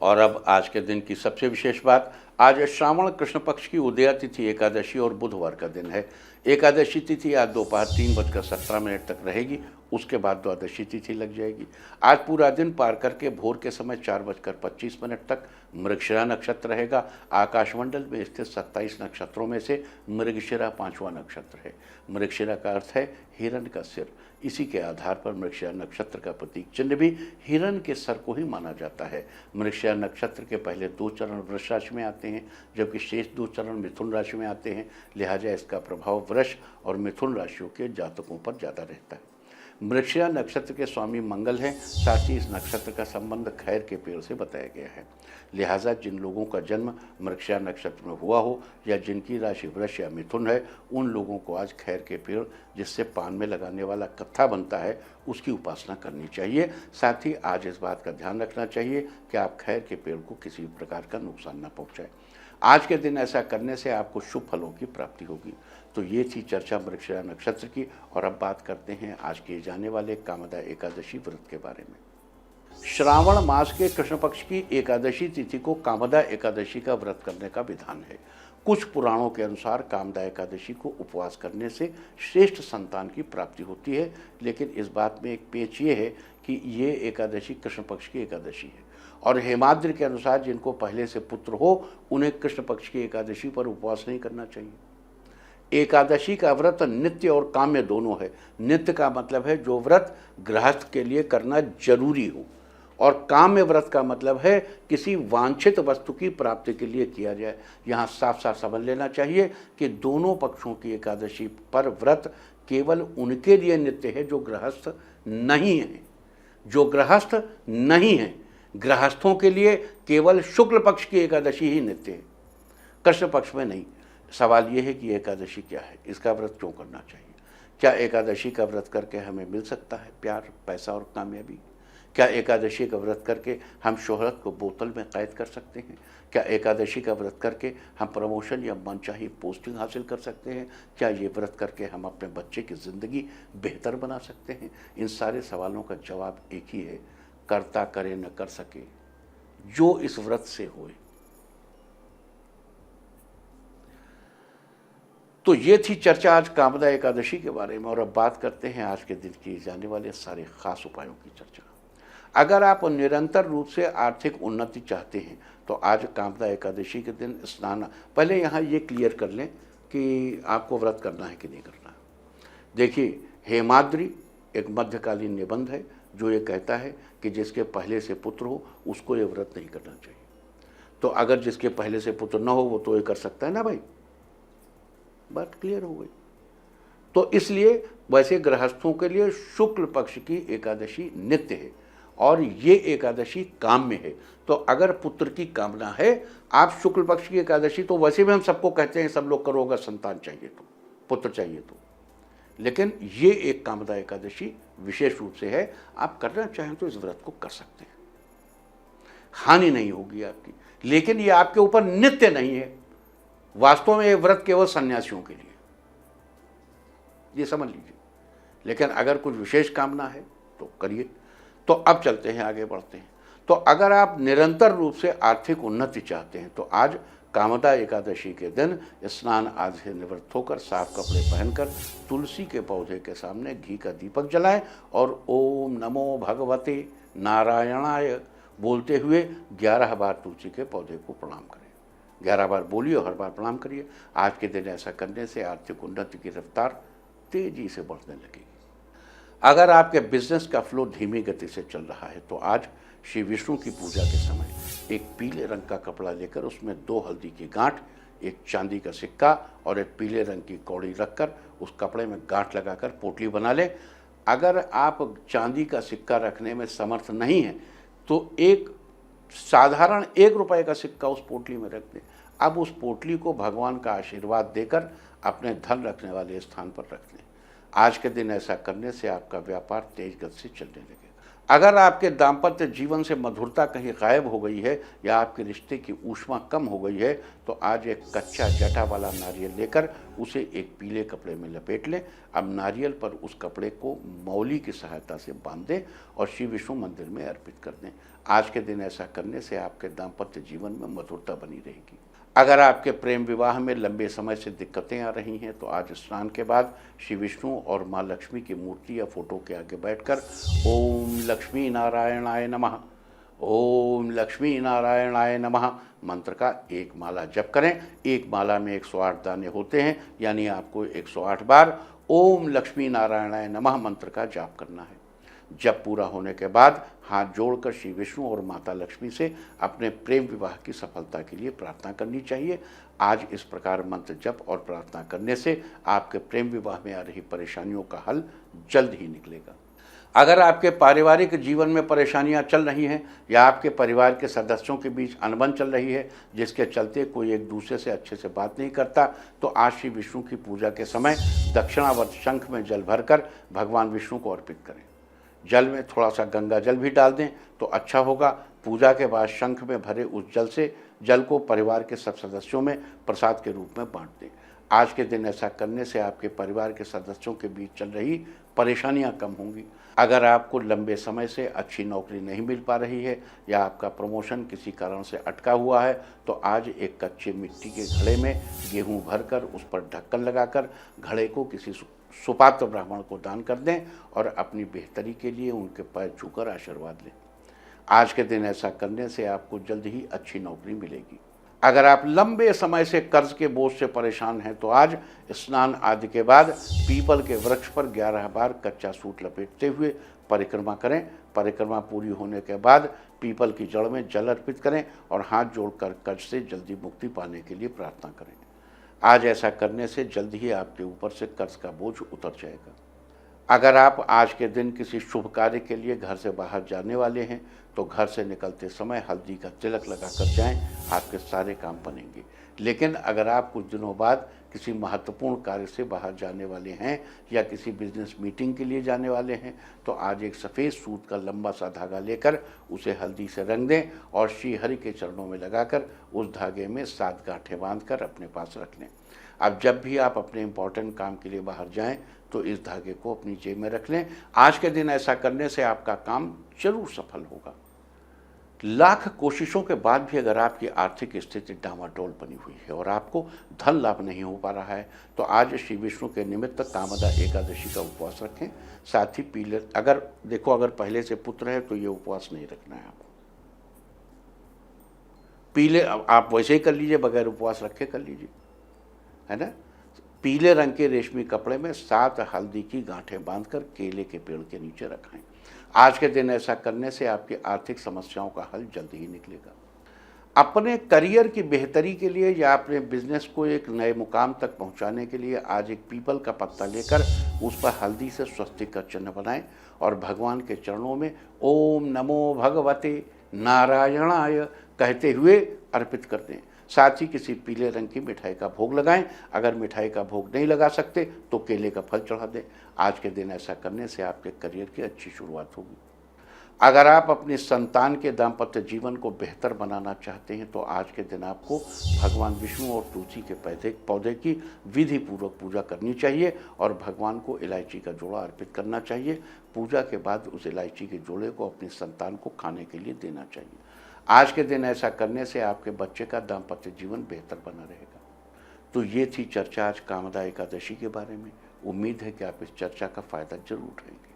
और अब आज के दिन की सबसे विशेष बात, आज श्रावण कृष्ण पक्ष की उदया तिथि एकादशी और बुधवार का दिन है। एकादशी तिथि आज दोपहर 3:17 तक रहेगी, उसके बाद द्वादशी तिथि लग जाएगी। आज पूरा दिन पार करके भोर के समय 4:25 तक मृगशिरा नक्षत्र रहेगा। आकाशमंडल में स्थित 27 नक्षत्रों में से मृगशिरा 5वां नक्षत्र है। मृगशिरा का अर्थ है हिरण का सिर। इसी के आधार पर मृगशिरा नक्षत्र का प्रतीक चिन्ह भी हिरण के सर को ही माना जाता है। मृगशिरा नक्षत्र के पहले 2 चरण वृष राशि में आते हैं, जबकि शेष 2 चरण मिथुन राशि में आते हैं। लिहाजा इसका प्रभाव वृष और मिथुन राशियों के जातकों पर ज़्यादा रहता है। मृगशिरा नक्षत्र के स्वामी मंगल हैं, साथ ही इस नक्षत्र का संबंध खैर के पेड़ से बताया गया है। लिहाजा जिन लोगों का जन्म मृगशिरा नक्षत्र में हुआ हो या जिनकी राशि वृष या मिथुन है, उन लोगों को आज खैर के पेड़, जिससे पान में लगाने वाला कत्था बनता है, उसकी उपासना करनी चाहिए। साथ ही आज इस बात का ध्यान रखना चाहिए कि आप खैर के पेड़ को किसी भी प्रकार का नुकसान न पहुँचाएं। आज के दिन ऐसा करने से आपको शुभ फलों की प्राप्ति होगी। तो ये थी चर्चा मृगशिरा नक्षत्र की। और अब बात करते हैं आज किए जाने वाले कामदा एकादशी व्रत के बारे में। श्रावण मास के कृष्ण पक्ष की एकादशी तिथि को कामदा एकादशी का व्रत करने का विधान है। कुछ पुराणों के अनुसार कामदा एकादशी को उपवास करने से श्रेष्ठ संतान की प्राप्ति होती है, लेकिन इस बात में एक पेच ये है कि ये एकादशी कृष्ण पक्ष की एकादशी है और हेमाद्रि के अनुसार जिनको पहले से पुत्र हो उन्हें कृष्ण पक्ष की एकादशी पर उपवास नहीं करना चाहिए। एकादशी का व्रत नित्य और काम्य दोनों है। नित्य का मतलब है जो व्रत गृहस्थ के लिए करना जरूरी हो, और काम्य व्रत का मतलब है किसी वांछित वस्तु की प्राप्ति के लिए किया जाए। यहाँ साफ साफ समझ लेना चाहिए कि दोनों पक्षों की एकादशी पर व्रत केवल उनके लिए नित्य है जो गृहस्थ नहीं है। जो गृहस्थ नहीं है, गृहस्थों के लिए केवल शुक्ल पक्ष की एकादशी ही नित्य है, कृष्ण पक्ष में नहीं। सवाल ये है कि एकादशी क्या है, इसका व्रत क्यों करना चाहिए? क्या एकादशी का व्रत करके हमें मिल सकता है प्यार, पैसा और कामयाबी? क्या एकादशी का व्रत करके हम शोहरत को बोतल में कैद कर सकते हैं? क्या एकादशी का व्रत करके हम प्रमोशन या मनचाही पोस्टिंग हासिल कर सकते हैं? क्या ये व्रत करके हम अपने बच्चे की ज़िंदगी बेहतर बना सकते हैं? इन सारे सवालों का जवाब एक ही है, करता करे न कर सके जो इस व्रत से होए। तो ये थी चर्चा आज कामदा एकादशी के बारे में। और अब बात करते हैं आज के दिन किए जाने वाले सारे खास उपायों की चर्चा। अगर आप निरंतर रूप से आर्थिक उन्नति चाहते हैं तो आज कामदा एकादशी के दिन स्नान, पहले यहाँ ये क्लियर कर लें कि आपको व्रत करना है कि नहीं करना है। देखिए, हेमाद्रि एक मध्यकालीन निबंध है जो ये कहता है कि जिसके पहले से पुत्र हो उसको ये व्रत नहीं करना चाहिए। तो अगर जिसके पहले से पुत्र न हो वो तो ये कर सकता है ना भाई, बात क्लियर हो गई। तो इसलिए वैसे गृहस्थों के लिए शुक्ल पक्ष की एकादशी नित्य है और ये एकादशी काम्य है। तो अगर पुत्र की कामना है, आप शुक्ल पक्ष की एकादशी, तो वैसे भी हम सबको कहते हैं सब लोग करो अगर संतान चाहिए तो, पुत्र चाहिए तो, लेकिन ये एक कामदा एकादशी विशेष रूप से है। आप करना चाहें तो इस व्रत को कर सकते हैं, हानि नहीं होगी आपकी, लेकिन ये आपके ऊपर नित्य नहीं है। वास्तव में ये व्रत केवल सन्यासियों के लिए, ये समझ लीजिए। लेकिन अगर कुछ विशेष कामना है तो करिए। तो अब चलते हैं, आगे बढ़ते हैं। तो अगर आप निरंतर रूप से आर्थिक उन्नति चाहते हैं तो आज कामदा एकादशी के दिन स्नान आदि से निवृत्त होकर साफ कपड़े पहनकर तुलसी के पौधे के सामने घी का दीपक जलाएं और ओम नमो भगवते नारायणाय बोलते हुए 11 बार तुलसी के पौधे को प्रणाम करें। 11 बार बोलिए और हर बार प्रणाम करिए। आज के दिन ऐसा करने से आर्थिक उन्नति की रफ्तार तेजी से बढ़ने लगेगी। अगर आपके बिजनेस का फ्लो धीमी गति से चल रहा है तो आज श्री विष्णु की पूजा के समय एक पीले रंग का कपड़ा लेकर उसमें 2 हल्दी की गांठ, एक चांदी का सिक्का और एक पीले रंग की कौड़ी रखकर उस कपड़े में गांठ लगाकर पोटली बना लें। अगर आप चांदी का सिक्का रखने में समर्थ नहीं है तो एक साधारण 1 रुपये का सिक्का उस पोटली में रख दें। अब उस पोटली को भगवान का आशीर्वाद देकर अपने धन रखने वाले स्थान पर रख दें। आज के दिन ऐसा करने से आपका व्यापार तेज गति से चलने लगेगा। अगर आपके दाम्पत्य जीवन से मधुरता कहीं गायब हो गई है या आपके रिश्ते की ऊष्मा कम हो गई है तो आज एक कच्चा जटा वाला नारियल लेकर उसे एक पीले कपड़े में लपेट लें। अब नारियल पर उस कपड़े को मौली की सहायता से बांध दें और श्री विष्णु मंदिर में अर्पित कर दें। आज के दिन ऐसा करने से आपके दाम्पत्य जीवन में मधुरता बनी रहेगी। अगर आपके प्रेम विवाह में लंबे समय से दिक्कतें आ रही हैं तो आज स्नान के बाद श्री विष्णु और माँ लक्ष्मी की मूर्ति या फोटो के आगे बैठकर ओम लक्ष्मी नारायणाय नमः, ओम लक्ष्मी नारायणाय नमः मंत्र का एक माला जप करें। एक माला में 108 दाने होते हैं, यानी आपको 108 बार ओम लक्ष्मी नारायणाय नमः मंत्र का जाप करना है। जब पूरा होने के बाद हाथ जोड़कर श्री विष्णु और माता लक्ष्मी से अपने प्रेम विवाह की सफलता के लिए प्रार्थना करनी चाहिए। आज इस प्रकार मंत्र जप और प्रार्थना करने से आपके प्रेम विवाह में आ रही परेशानियों का हल जल्द ही निकलेगा। अगर आपके पारिवारिक जीवन में परेशानियां चल रही हैं या आपके परिवार के सदस्यों के बीच अनबन चल रही है जिसके चलते कोई एक दूसरे से अच्छे से बात नहीं करता, तो आज श्री विष्णु की पूजा के समय दक्षिणावर्त शंख में जल भरकर भगवान विष्णु को अर्पित करें। जल में थोड़ा सा गंगा जल भी डाल दें तो अच्छा होगा। पूजा के बाद शंख में भरे उस जल को परिवार के सब सदस्यों में प्रसाद के रूप में बांट दें। आज के दिन ऐसा करने से आपके परिवार के सदस्यों के बीच चल रही परेशानियां कम होंगी। अगर आपको लंबे समय से अच्छी नौकरी नहीं मिल पा रही है या आपका प्रमोशन किसी कारण से अटका हुआ है तो आज एक कच्चे मिट्टी के घड़े में गेहूं भरकर उस पर ढक्कन लगाकर घड़े को किसी सुपात्र ब्राह्मण को दान कर दें और अपनी बेहतरी के लिए उनके पैर छूकर आशीर्वाद लें। आज के दिन ऐसा करने से आपको जल्द ही अच्छी नौकरी मिलेगी। अगर आप लंबे समय से कर्ज के बोझ से परेशान हैं तो आज स्नान आदि के बाद पीपल के वृक्ष पर 11 बार कच्चा सूत लपेटते हुए परिक्रमा करें। परिक्रमा पूरी होने के बाद पीपल की जड़ में जल अर्पित करें और हाथ जोड़कर कर्ज से जल्दी मुक्ति पाने के लिए प्रार्थना करें। आज ऐसा करने से जल्द ही आपके ऊपर से कर्ज का बोझ उतर जाएगा। अगर आप आज के दिन किसी शुभ कार्य के लिए घर से बाहर जाने वाले हैं तो घर से निकलते समय हल्दी का तिलक लगाकर जाएं, आपके सारे काम बनेंगे। लेकिन अगर आप कुछ दिनों बाद किसी महत्वपूर्ण कार्य से बाहर जाने वाले हैं या किसी बिजनेस मीटिंग के लिए जाने वाले हैं तो आज एक सफ़ेद सूत का लंबा सा धागा लेकर उसे हल्दी से रंग दें और श्री हरि के चरणों में लगाकर उस धागे में 7 गांठें बांधकर अपने पास रख लें। अब जब भी आप अपने इम्पोर्टेंट काम के लिए बाहर जाएं तो इस धागे को अपनी जेब में रख लें। आज के दिन ऐसा करने से आपका काम जरूर सफल होगा। लाख कोशिशों के बाद भी अगर आपकी आर्थिक स्थिति डामाडोल बनी हुई है और आपको धन लाभ नहीं हो पा रहा है तो आज श्री विष्णु के निमित्त कामदा एकादशी का उपवास रखें। साथ ही अगर पहले से पुत्र है तो ये उपवास नहीं रखना है आपको। पीले आप वैसे ही कर लीजिए, बगैर उपवास रखे कर लीजिए, है ना। पीले रंग के रेशमी कपड़े में 7 हल्दी की गांठें बांधकर केले के पेड़ के नीचे रखाएं। आज के दिन ऐसा करने से आपकी आर्थिक समस्याओं का हल जल्द ही निकलेगा। अपने करियर की बेहतरी के लिए या अपने बिजनेस को एक नए मुकाम तक पहुंचाने के लिए आज एक पीपल का पत्ता लेकर उस पर हल्दी से स्वस्तिक का चिन्ह बनाएं और भगवान के चरणों में ओम नमो भगवते नारायणाय कहते हुए अर्पित कर दें। साथ ही किसी पीले रंग की मिठाई का भोग लगाएं। अगर मिठाई का भोग नहीं लगा सकते तो केले का फल चढ़ा दें। आज के दिन ऐसा करने से आपके करियर की अच्छी शुरुआत होगी। अगर आप अपनी संतान के दाम्पत्य जीवन को बेहतर बनाना चाहते हैं तो आज के दिन आपको भगवान विष्णु और तुलसी के पौधे की विधि पूर्वक पूजा करनी चाहिए और भगवान को इलायची का जोड़ा अर्पित करना चाहिए। पूजा के बाद उस इलायची के जोड़े को अपनी संतान को खाने के लिए देना चाहिए। आज के दिन ऐसा करने से आपके बच्चे का दाम्पत्य जीवन बेहतर बना रहेगा। तो ये थी चर्चा आज कामदा एकादशी के बारे में। उम्मीद है कि आप इस चर्चा का फ़ायदा जरूर उठाएंगे।